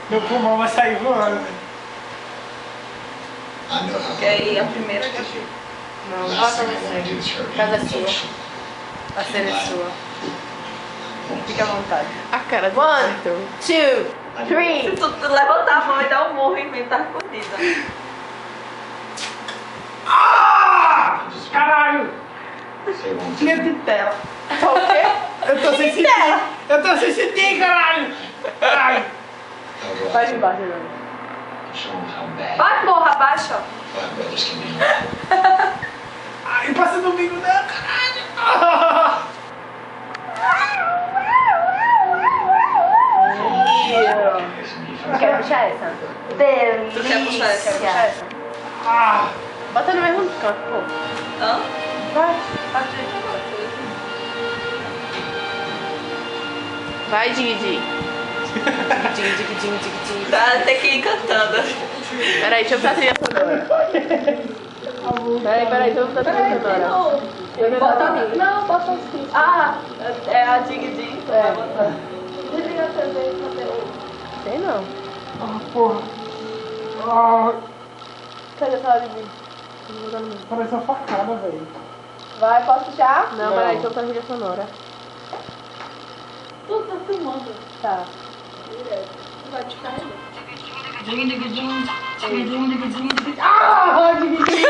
Meu pulmão vai sair voando. Porque aí a primeira que eu fiz. Não, bota você. A casa é sua. A cena é sua. Fica à vontade. A cara do 1, 2, 3. Se tu levantar a mão e dar um murro em mim, tá escondida. Ah! Caralho! Minha titela. Tá o quê? Eu tô sem sentir! Eu tô sem sentir, caralho! Ai! Vai de baixo agora. Vai, porra, abaixa. Ai, passa no bico dela, caralho! Ah! Quer puxar essa? Delícia. Tu quer puxar essa? Quer puxar essa? Ah! Bota no mesmo canto, pô. Hã? Vai. Vai, Dig Dig. Dig Dig Dig Dig Dig. Pra ter que ir cantando. Peraí, deixa eu botar a trilha sonora. Peraí, deixa eu botar a trilha sonora. Não, bota assim. Ah, é a Dig Dig. Desliga a TV e fazer o... Sei não. Ah, porra! Ah! Cadê essa hora de vir? Parece uma facada, velho. Vai, posso puxar? Não, peraí, deixa eu botar a trilha sonora. Tu tá filmando. Tá. Vai te carregar. Ah! Dig Dig!